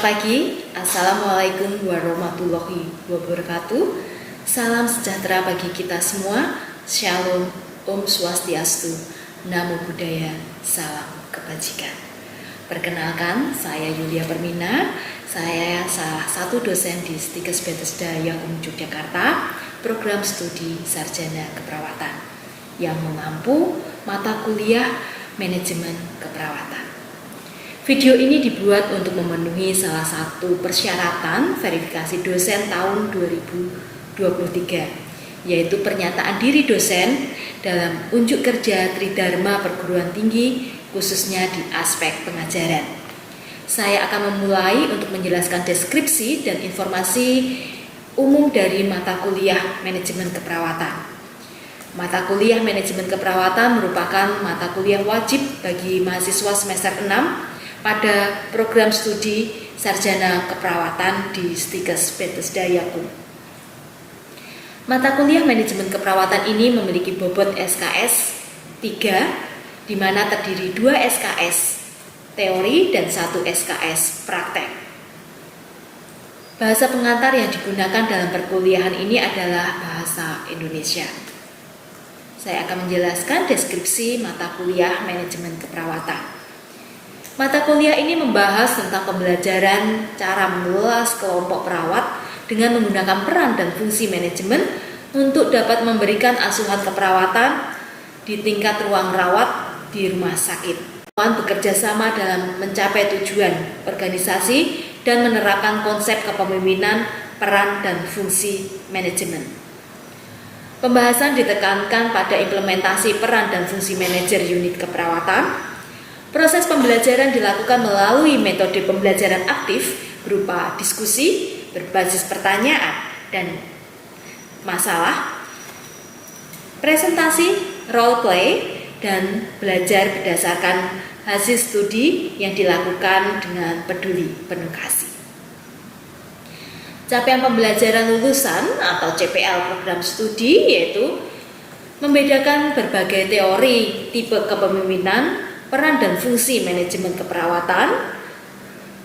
pagi, Assalamualaikum warahmatullahi wabarakatuh. Salam sejahtera bagi kita semua. Shalom, Om Swastiastu, Namo Buddhaya, salam kebajikan. Perkenalkan, saya Yulia Permina. Saya salah satu dosen di Stikes Bethesda Yakum Yogyakarta, program studi sarjana keperawatan yang mengampu mata kuliah manajemen keperawatan. Video ini dibuat untuk memenuhi salah satu persyaratan verifikasi dosen tahun 2023, yaitu pernyataan diri dosen dalam unjuk kerja Tridharma Perguruan Tinggi, khususnya di aspek pengajaran. Saya akan memulai untuk menjelaskan deskripsi dan informasi umum dari mata kuliah manajemen keperawatan. Mata kuliah manajemen keperawatan merupakan mata kuliah wajib bagi mahasiswa semester 6 pada program studi sarjana keperawatan di Stikes Bethesda Yakum. Mata kuliah manajemen keperawatan ini memiliki bobot SKS 3, di mana terdiri 2 SKS teori dan 1 SKS praktek. Bahasa pengantar yang digunakan dalam perkuliahan ini adalah bahasa Indonesia. Saya akan menjelaskan deskripsi mata kuliah manajemen keperawatan. Mata kuliah ini membahas tentang pembelajaran cara mengelola kelompok perawat dengan menggunakan peran dan fungsi manajemen untuk dapat memberikan asuhan keperawatan di tingkat ruang rawat di rumah sakit. Bekerja sama dalam mencapai tujuan organisasi dan menerapkan konsep kepemimpinan, peran, dan fungsi manajemen. Pembahasan ditekankan pada implementasi peran dan fungsi manajer unit keperawatan. Proses pembelajaran dilakukan melalui metode pembelajaran aktif berupa diskusi berbasis pertanyaan dan masalah, presentasi, role play, dan belajar berdasarkan hasil studi yang dilakukan dengan peduli penuh kasih. Capaian pembelajaran lulusan atau CPL program studi yaitu membedakan berbagai teori tipe kepemimpinan, peran dan fungsi manajemen keperawatan.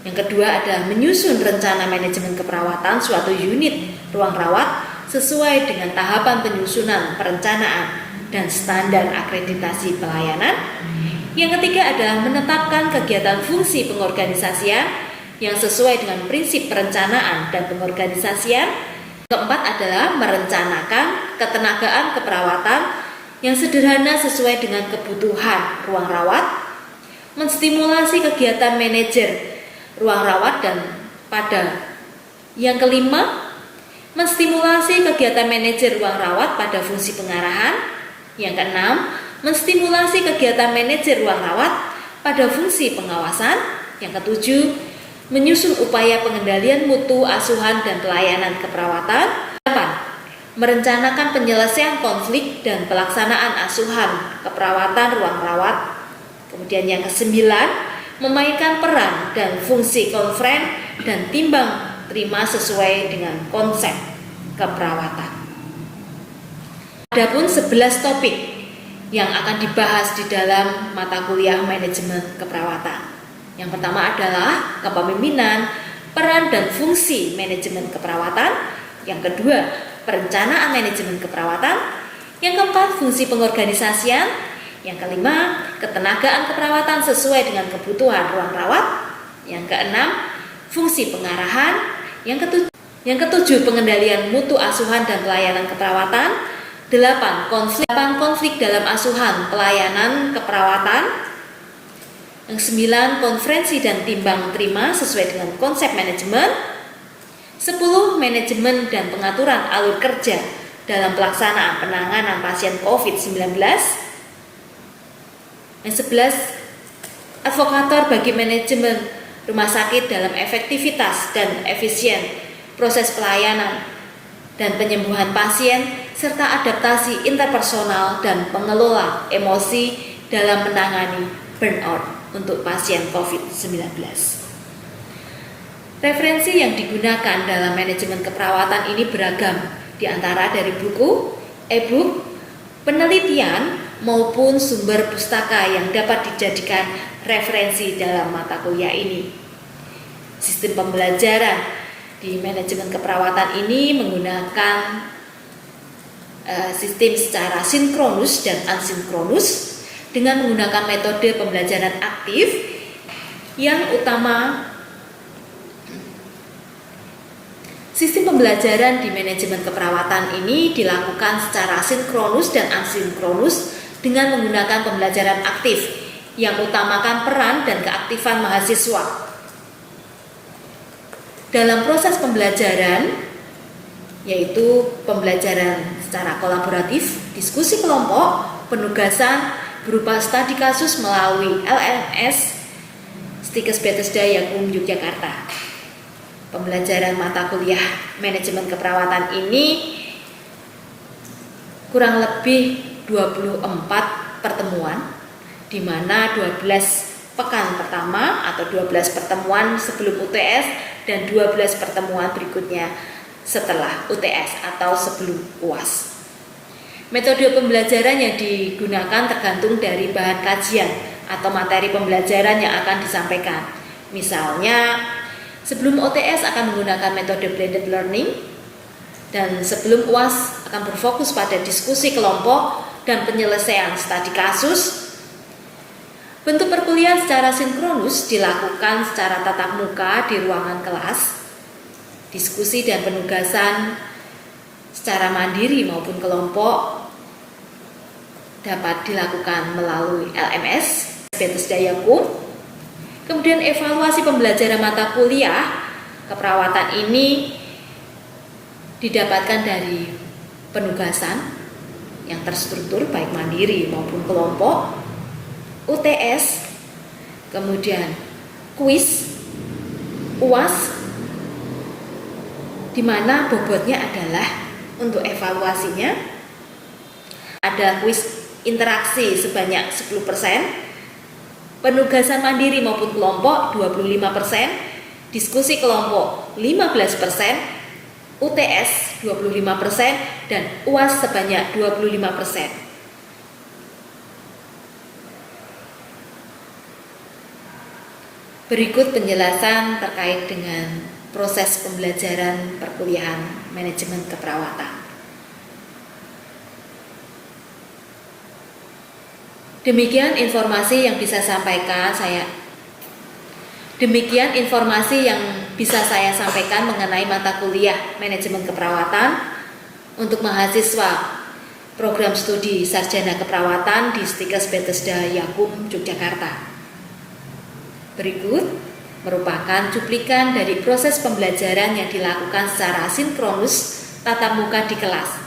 Yang kedua adalah menyusun rencana manajemen keperawatan suatu unit ruang rawat sesuai dengan tahapan penyusunan perencanaan dan standar akreditasi pelayanan. Yang ketiga adalah menetapkan kegiatan fungsi pengorganisasian yang sesuai dengan prinsip perencanaan dan pengorganisasian. Keempat adalah merencanakan ketenagaan keperawatan yang sederhana sesuai dengan kebutuhan ruang rawat, menstimulasi kegiatan manajer ruang rawat dan pada yang kelima, menstimulasi kegiatan manajer ruang rawat pada fungsi pengarahan. Yang keenam, menstimulasi kegiatan manajer ruang rawat pada fungsi pengawasan. Yang ketujuh, menyusun upaya pengendalian mutu asuhan dan pelayanan keperawatan. Merencanakan penyelesaian konflik dan pelaksanaan asuhan keperawatan ruang rawat. Kemudian yang kesembilan, memainkan peran dan fungsi konferen dan timbang terima sesuai dengan konsep keperawatan. Adapun 11 topik yang akan dibahas di dalam mata kuliah manajemen keperawatan. Yang pertama adalah kepemimpinan, peran dan fungsi manajemen keperawatan. Yang kedua, perencanaan manajemen keperawatan. Yang keempat, fungsi pengorganisasian. Yang kelima, ketenagaan keperawatan sesuai dengan kebutuhan ruang rawat. Yang keenam, fungsi pengarahan. Yang ketujuh, pengendalian mutu asuhan dan pelayanan keperawatan. 8. Konflik dalam asuhan pelayanan keperawatan. Yang 9, konferensi dan timbang terima sesuai dengan konsep manajemen. 10. Manajemen dan pengaturan alur kerja dalam pelaksanaan penanganan pasien COVID-19. Yang 11. Advokator bagi manajemen rumah sakit dalam efektivitas dan efisien proses pelayanan dan penyembuhan pasien serta adaptasi interpersonal dan pengelola emosi dalam menangani burnout untuk pasien COVID-19. Referensi yang digunakan dalam manajemen keperawatan ini beragam, di antara dari buku, e-book, penelitian, maupun sumber pustaka yang dapat dijadikan referensi dalam mata kuliah ini. Sistem pembelajaran di manajemen keperawatan ini menggunakan sistem secara sinkronus dan asinkronus dengan menggunakan metode pembelajaran aktif yang utama. Sistem pembelajaran di manajemen keperawatan ini dilakukan secara sinkronus dan asinkronus dengan menggunakan pembelajaran aktif yang utamakan peran dan keaktifan mahasiswa. Dalam proses pembelajaran, yaitu pembelajaran secara kolaboratif, diskusi kelompok, penugasan berupa studi kasus melalui LMS Stikes Bethesda Yakum Yogyakarta. Pembelajaran mata kuliah manajemen keperawatan ini kurang lebih 24 pertemuan, di mana 12 pekan pertama atau 12 pertemuan sebelum UTS dan 12 pertemuan berikutnya setelah UTS atau sebelum UAS. Metode pembelajaran yang digunakan tergantung dari bahan kajian atau materi pembelajaran yang akan disampaikan. Misalnya, sebelum UTS akan menggunakan metode blended learning, dan sebelum UAS akan berfokus pada diskusi kelompok dan penyelesaian studi kasus. Bentuk perkuliahan secara sinkronus dilakukan secara tatap muka di ruangan kelas. Diskusi dan penugasan secara mandiri maupun kelompok dapat dilakukan melalui LMS Bethesda Yakum. Kemudian evaluasi pembelajaran mata kuliah keperawatan ini didapatkan dari penugasan yang terstruktur baik mandiri maupun kelompok, UTS, kemudian kuis, UAS, di mana bobotnya adalah untuk evaluasinya ada kuis interaksi sebanyak 10%, penugasan mandiri maupun kelompok 25%, diskusi kelompok 15%, UTS 25%, dan UAS sebanyak 25%. Berikut penjelasan terkait dengan proses pembelajaran perkuliahan manajemen keperawatan. Demikian informasi yang bisa sampaikan saya. Demikian informasi yang bisa saya sampaikan mengenai mata kuliah manajemen keperawatan untuk mahasiswa program studi sarjana keperawatan di Stikes Bethesda Yakum Yogyakarta. Berikut merupakan cuplikan dari proses pembelajaran yang dilakukan secara sinkronus tatap muka di kelas.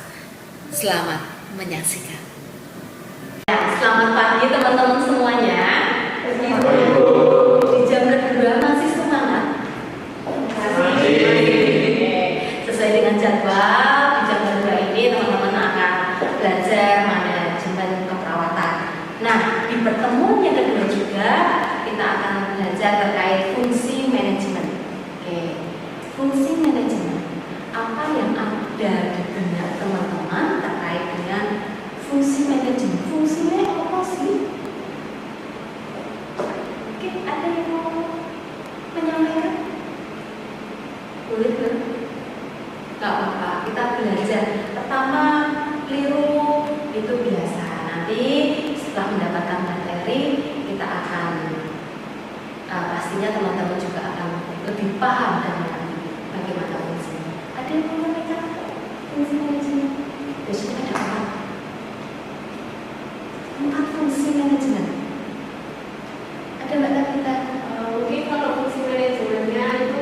Selamat menyaksikan. Selamat pagi teman-teman semuanya. Di jam kedua masih semangat? Sesuai dengan jadwal, di jam kedua ini teman-teman akan belajar manajemen keperawatan. Nah, di pertemuan yang kedua juga kita akan belajar terkait fungsi manajemen. Oke, fungsi manajemen. Apa yang ada di benak teman-teman terkait dengan fungsi manajemen? Fungsinya apa sih? Oke, ada yang mau menyampaikan? Boleh kan? Gak apa-apa, kita belajar. Pertama, keliru itu biasa. Nanti setelah mendapatkan materi, kita akan pastinya teman-teman juga akan lebih paham dan mengerti bagaimana fungsinya. Ada yang mau menyampaikan fungsi manajemen? Biasanya ada apa? 4 fungsi manajemen. Ada Mbak Tabita? Mungkin kalau fungsi manajemennya itu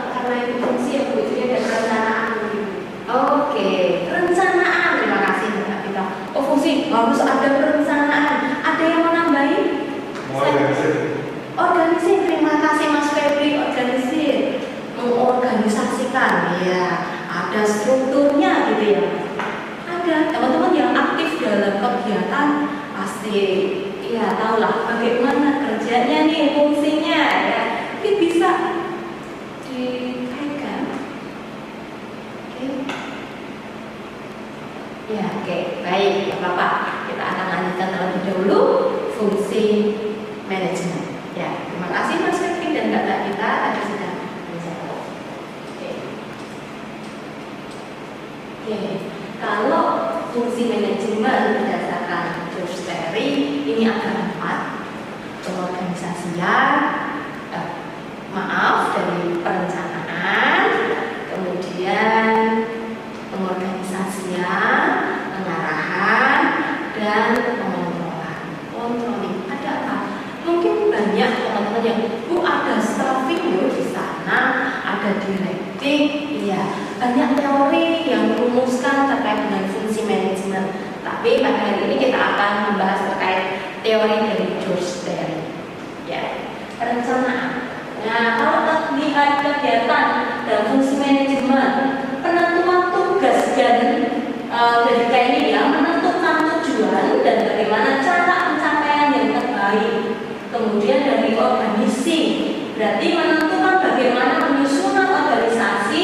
karena itu fungsi ya Bu, jadi ada perencanaan. Oke, perencanaan. Terima kasih Mbak Tabita. Oh, fungsi harus ada perencanaan. Ada yang mau nambahin? Organisir. Terima kasih Mas Febri. Organisir, mengorganisasikan. Ya, ada strukturnya gitu ya. Ada teman-teman yang aktif dalam kegiatan pasti ya tahulah bagaimana kerjanya nih, fungsinya ya. Mungkin bisa dikaitkan. Oke. Ya, oke. Baik, ya Bapak. Kita akan lanjutkan terlebih dahulu fungsi manajemen. Ya, terima kasih Mas Febri dan Mbak Tabita tadi sudah Oke, kalau fungsi manajemen berdasarkan George Terry ini ada 4: pengorganisasian, dari perencanaan, kemudian pengorganisasian, pengarahan, dan pengontrolan. Controlling ada apa? Mungkin banyak teman-teman yang ada staffing loh di sana, ada directing, iya, banyak teori yang merumuskan terkait dengan fungsi manajemen. Tapi pada hari ini kita akan membahas terkait teori dari George Terry. Ya, perencanaan. Nah, kalau lihat kegiatan dalam fungsi manajemen, penentuan tugas dari TNI ya, menentukan tujuan dan bagaimana cara pencapaian yang terbaik. Kemudian dari organisasi, berarti menentukan bagaimana penyusunan organisasi,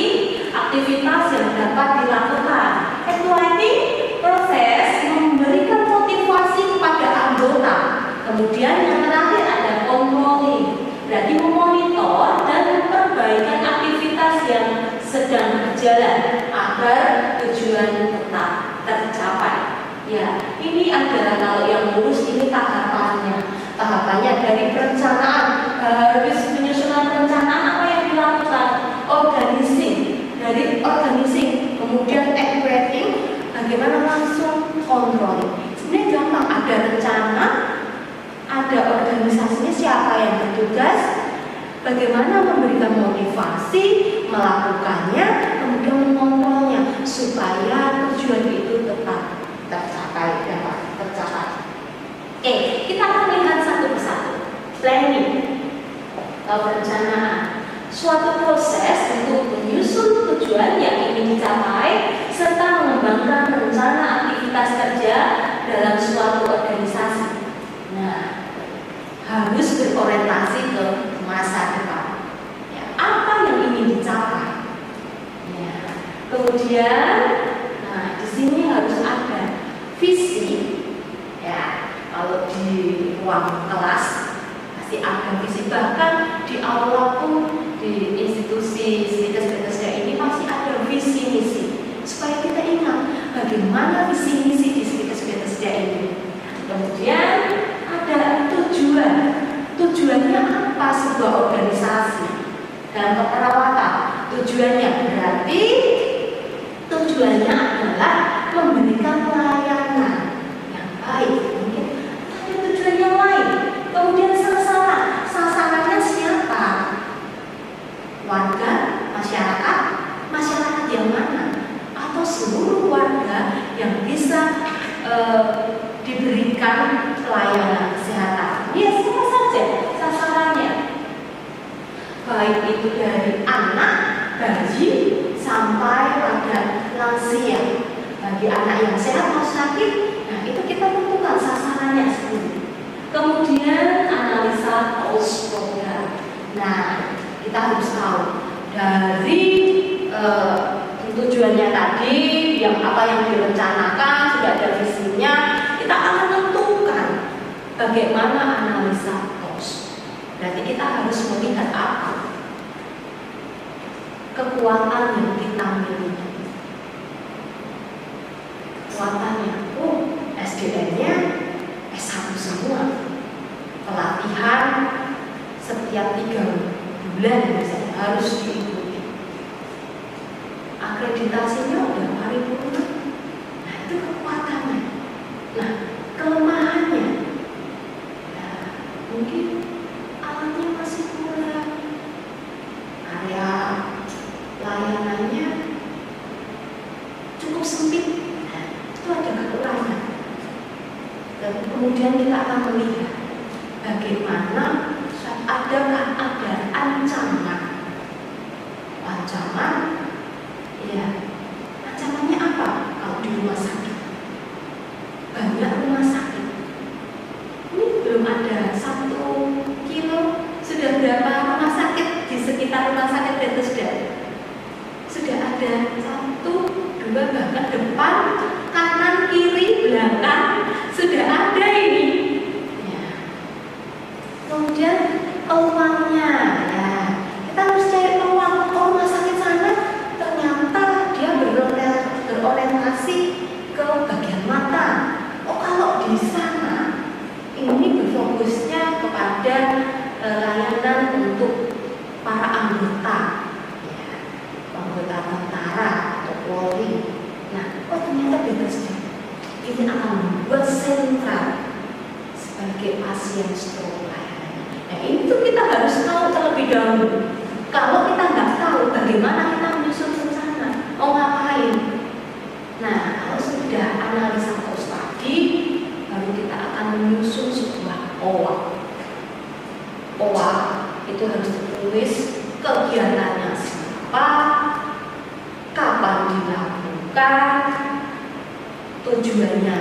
aktivitas yang dapat dilakukan. Evaluating, proses memberikan motivasi kepada anggota. Kemudian yang terakhir ada controlling, berarti memonitor dan memperbaikan aktivitas yang sedang berjalan agar tujuan tetap tercapai. Ya, ini adalah kalau yang lurus ini tahapannya. Tahapannya dari perencanaan, habis penyusunan perencanaan apa yang dilakukan? Dari organizing, kemudian evaluating, bagaimana langsung controlling. Sebenarnya gampang, ada rencana, ada organisasinya, siapa yang bertugas, bagaimana memberikan motivasi, melakukannya, kemudian mengontrolnya supaya tujuan itu tetap tercapai, dapat tercapai. Oke, kita akan lihat satu persatu. Planning, perencanaan, suatu proses untuk menyusun tujuan yang ingin dicapai serta mengembangkan rencana aktivitas kerja dalam suatu organisasi. Nah, harus berorientasi ke masa depan. Ya, apa yang ingin dicapai? Ya, kemudian, nah di sini harus ada visi. Ya, kalau di ruang kelas pasti ada visi, bahkan di aula pun di institusi Srikas ini masih ada visi misi supaya kita ingat bagaimana visi misi di Srikas ini. Kemudian ada tujuan. Tujuannya apa sebuah organisasi dalam keperawatan? Tujuannya berarti tujuannya adalah memberikan pelayanan yang baik. Mungkin ada tujuan yang lain. Kemudian sasarannya siapa? Warga, masyarakat yang mana? Atau seluruh warga yang bisa diberikan pelayanan kesehatan. Ya, siapa saja sasarannya. Baik itu dari anak, bayi, sampai pada lansia. Bagi anak yang sehat atau sakit, nah itu kita tentukan sasarannya sendiri. Kemudian analisa post program. Nah, kita harus tahu dari tujuannya tadi, yang apa yang direncanakan, sudah ada visinya, kita akan menentukan bagaimana analisa post. Berarti kita harus melihat apa kekuatan yang kita miliki. Kekuatannya, SDM-nya S1 semua. Pelatihan setiap 3 bulan misalnya harus diikuti. Akreditasinya udah paripurna. Nah, itu kekuatannya. Nah, kelemahannya, ya, mungkin alatnya masih kurang, area layanannya cukup sempit. Nah, itu ada kekurangan. Dan kemudian kita akan melihat bagaimana adakah ada ancaman, ya, ancamannya apa? Kalau di rumah sakit, banyak rumah sakit, ini belum ada 1 kilo, sudah berapa rumah sakit di sekitar rumah sakit Bethesda? Sudah ada 1, 2, bahkan depan, kanan, kiri, belakang, sudah ada ini. Ya. Kemudian peluangnya, ya, kita harus cari peluang. Rumah sakit sana ternyata dia berorientasi mungkin akan membuat sentral sebagai pasien stroke layanan. Nah itu kita harus tahu terlebih dahulu. Kalau kita nggak tahu bagaimana kita menyusun rencana, mau ngapain. Nah kalau sudah analisa tos tadi, baru kita akan menyusun sebuah OA. OA itu harus ditulis kegiatannya siapa, kapan dilakukan, tujuannya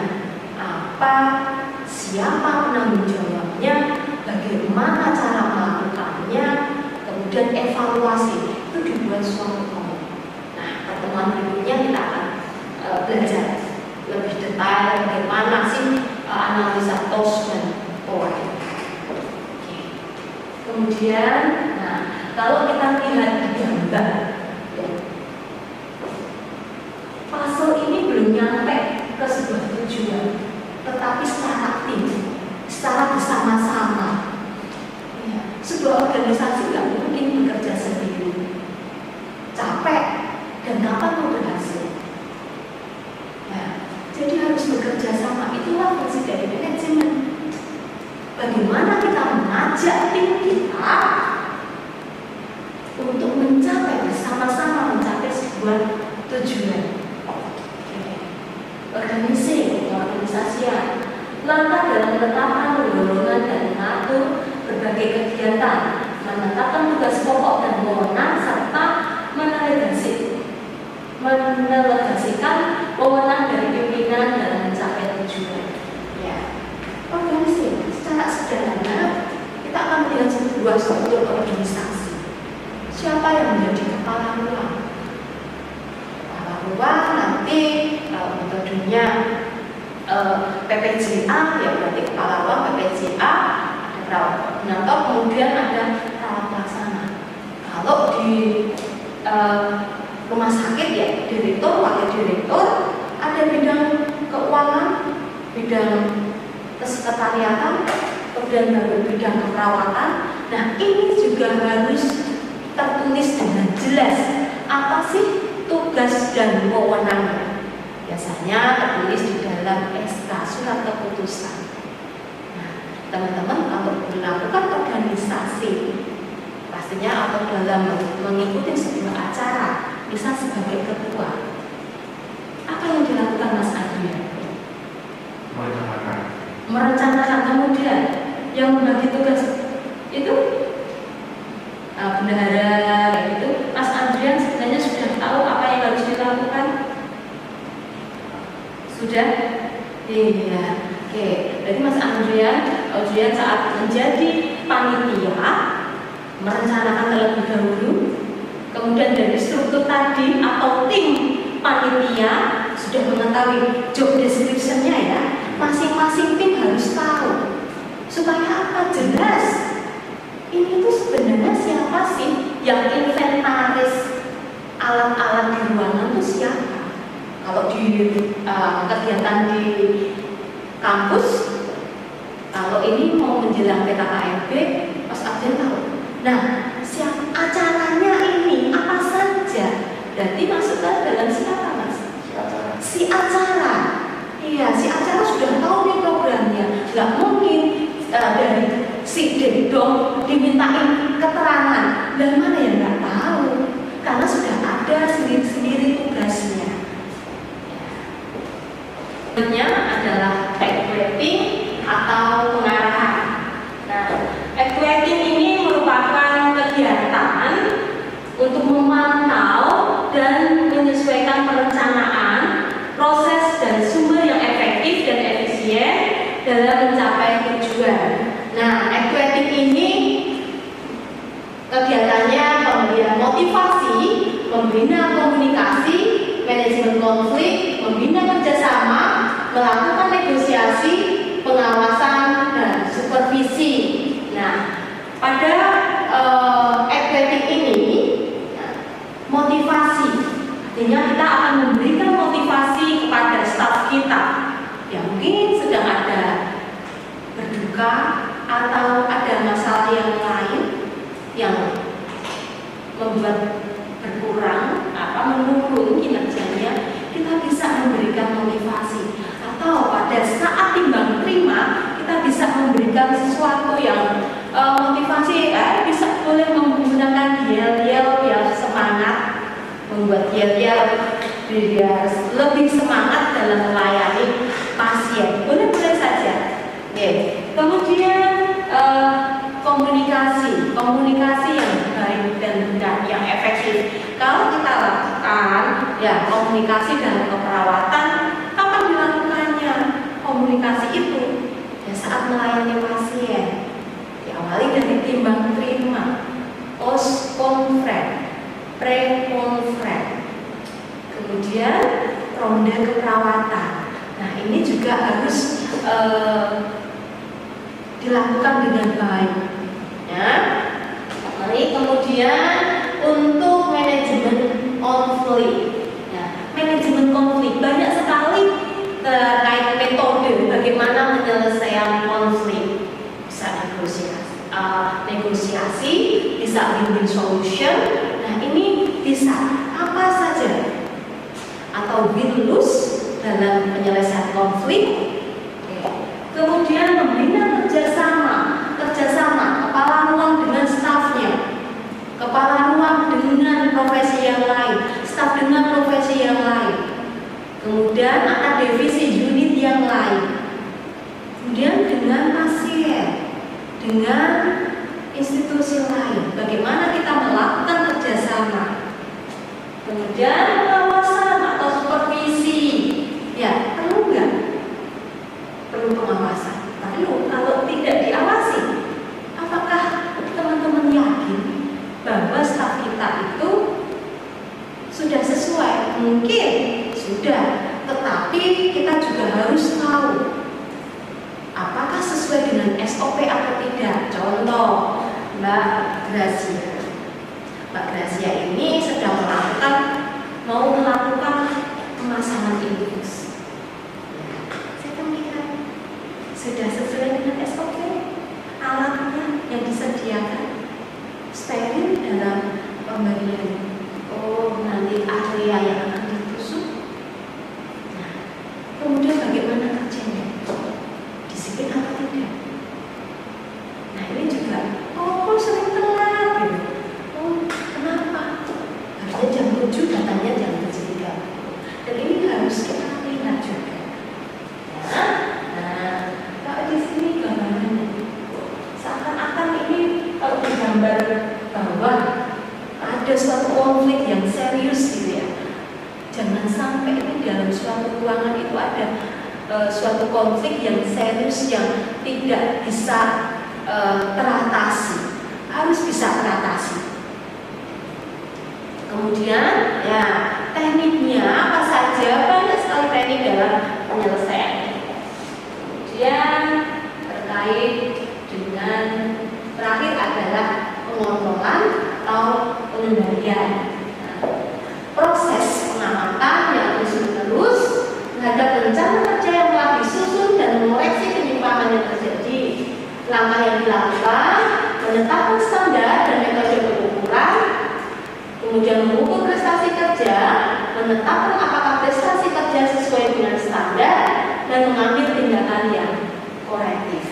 apa, siapa penanggung jawabnya, bagaimana cara melakukannya, kemudian evaluasi itu dibuat suatu OA. Nah pertemuan berikutnya kita akan belajar lebih detail bagaimana sih analisa TOS dan OA. Kemudian, nah kalau kita lihat di gambar, ya, puzzle ini belum nyampe ke sebuah tujuan, tetapi secara tim, secara bersama-sama. Ya, sebuah organisasi nggak mungkin bekerja sendiri, capek dan kapan mau berhasil. Ya, jadi harus bekerja sama. Itulah fungsi dari manajemen. Bagaimana kita mengajak tim kita untuk mencapai bersama-sama mencapai sebuah tujuan. Organisasian langkah dalam menetapkan dorongan dan mengatur berbagai kegiatan, menetapkan tugas pokok dan wewenang serta mendelegasikan wewenang dari pimpinan dalam mencapai tujuan. Ya, organisasi secara sederhana kita akan melihat sebuah struktur organisasi. Siapa yang menjadi kepala ruang? Kepala ruang nanti metodenya PPJA, ya berarti kepala ruang PPJA, ada perawat koordinator, kemudian ada perawat pelaksana. Kalau di rumah sakit ya direktur, wakil direktur, ada bidang keuangan, bidang kesekretariatan, kemudian baru bidang keperawatan. Nah ini juga harus tertulis dengan jelas apa sih tugas dan wewenangnya. Biasanya tertulis di dalam SK, surat keputusan. Nah, teman-teman kalau melakukan organisasi, pastinya atau dalam mengikuti sebuah acara, bisa sebagai ketua. Apa yang dilakukan Mas Adrian? Merencanakan, kemudian yang membagi tugas itu bendahara itu. Mas Adrian sebenarnya sudah tahu apa yang harus dilakukan. Sudah? Iya. Oke. Jadi Mas Adrian saat menjadi panitia merencanakan terlebih dahulu. Kemudian dari struktur tadi atau tim panitia sudah mengetahui job description-nya ya. Masing-masing tim harus tahu supaya apa? Jelas. Ini tuh sebenarnya siapa sih yang inventaris alat-alat di ruangan itu siapa? Kalau di kegiatan di kampus, kalau ini mau menjelang PKKMB, Mas Adrian tahu. Nah, acaranya ini apa saja? Berarti masukkan dalam siapa Mas? Si acara. Iya, si acara sudah tahu nih programnya. Gak mungkin dari si dong dimintain keterangan. Dan mana yang nggak tahu? Karena sudah ada sendiri-sendiri tugasnya. Adalah equating atau pengarahan. Nah, equating ini merupakan kegiatan untuk memantau dan menyesuaikan perencanaan, proses dan sumber yang efektif dan efisien dalam mencapai tujuan. Nah, equating ini kegiatannya pemberian motivasi, membina komunikasi, manajemen konflik, membina kerjasama, melakukan negosiasi, pengawasan, dan supervisi. Nah, pada equating ini motivasi, artinya kita akan memberikan motivasi kepada staf kita yang mungkin sedang ada berduka atau ada masalah yang lain yang membuat berkurang menurun kinerjanya. Kita bisa memberikan motivasi atau pada saat timbang terima kita bisa memberikan sesuatu yang motivasi, bisa boleh menggunakan yel-yel biar semangat, membuat yel-yel biar lebih semangat dalam melayani pasien. Boleh-boleh saja. Kemudian komunikasi yang baik dan yang efektif. Kalau kita lakukan ya komunikasi dalam keperawatan, kapan dilakukannya komunikasi itu? Ya saat melayani pasien. Diawali dari timbang terima, post conference, pre conference, kemudian ronde keperawatan. Nah ini juga harus dilakukan dengan baik. Ya. Mari kemudian untuk manajemen konflik. Ya, manajemen konflik banyak sekali terkait metode bagaimana penyelesaian konflik. Bisa negosiasi, bisa win-win solution. Nah ini bisa apa saja atau win-lose dalam penyelesaian konflik. Kemudian membina kerjasama kepala ruang dengan stafnya, kepala ruang dengan profesi yang lain, staf dengan profesi yang lain, kemudian ada divisi unit yang lain, kemudian dengan pasien, dengan institusi lain, bagaimana kita melakukan kerjasama, kemudian pengawasan atau supervisi, ya perlu nggak? Perlu pengawasan. Perlu. Kalau tidak diawasi, apakah teman-teman yakin bahwa staf kita itu sudah sesuai? Mungkin sudah, tetapi kita juga harus tahu apakah sesuai dengan SOP atau tidak. Contoh, Mbak Gracia ini sedang mau melakukan pemasangan infus. Sudah sesuai dengan SOP, alatnya yang disediakan steril dalam pemberian. Oh, nanti area yang akan ditusuk. Nah, kemudian bagaimana kerjanya? Disiplin atau tidak? Nah, ini juga. Oh, sering telat. Gitu. Oh, kenapa? Harusnya jam 7, datangnya jam 7.30. Dan ini harus kita lihat juga. Di sini gambarnya seakan-akan ini kalau digambar bahwa ada suatu konflik yang serius gitu ya. Jangan sampai ini dalam suatu ruangan itu ada suatu konflik yang serius yang tidak bisa teratasi. Harus bisa teratasi. Kemudian ya tekniknya apa saja, banyak sekali teknik dalam penyelesaian. Kemudian terkait dengan terakhir adalah pengontrolan atau pengendalian. Proses pengamatan yang terus-menerus terhadap rencana kerja yang telah disusun dan mengoreksi penyimpangan yang terjadi. Langkah yang dilakukan menetapkan standar dan metode pengukuran, kemudian mengukur prestasi kerja, menetapkan apakah prestasi kerja sesuai dengan standar, dan mengambil tindakan yang korektif.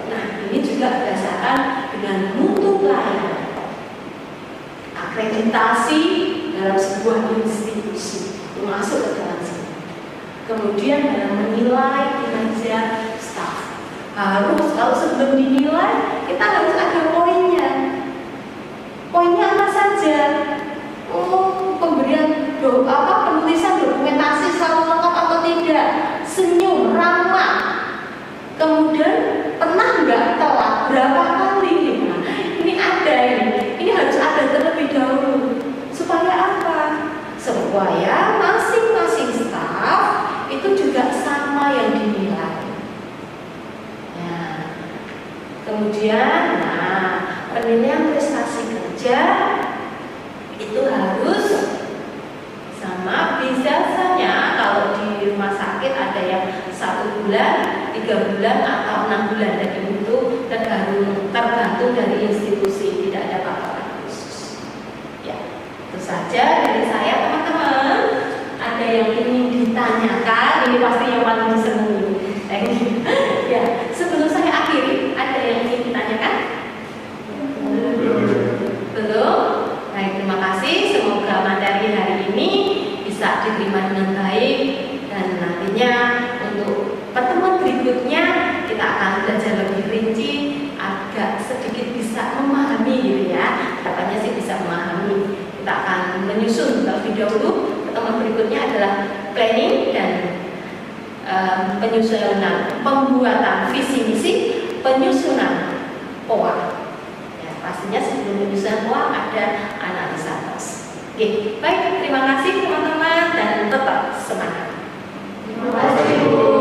Nah, ini juga berdasarkan dengan mutu pelayanan. Akreditasi dalam sebuah institusi masuk ke dalam sini. Kemudian dalam menilai kinerja staf, harus kalau sebelum dinilai kita harus ada poinnya. Poinnya apa saja? Oh, pemberian penulisan dokumentasi selalu lengkap atau tidak? Senyum, ramah, kemudian pernah nggak telat berapa kali? Nah, ini ada ini harus ada terlebih dahulu. Supaya apa? Supaya masing-masing staf itu juga sama yang dinilai. Nah, kemudian, penilaian prestasi kerja itu harus sama. Biasanya kalau di rumah sakit ada yang 1 bulan, 3 bulan atau 6 bulan, dan itu tergantung dari institusi, tidak ada patokan khusus. Ya, itu saja dari saya teman-teman. Ada yang ingin ditanyakan? Ini pasti yang paling disenangi. menyusun terlebih dahulu. Pertemuan berikutnya adalah planning dan penyusunan pembuatan visi misi, penyusunan POA. Ya, pastinya sebelum penyusunan POA ada analisa tos. Oke, baik, terima kasih teman-teman dan tetap semangat. Terima kasih Bu.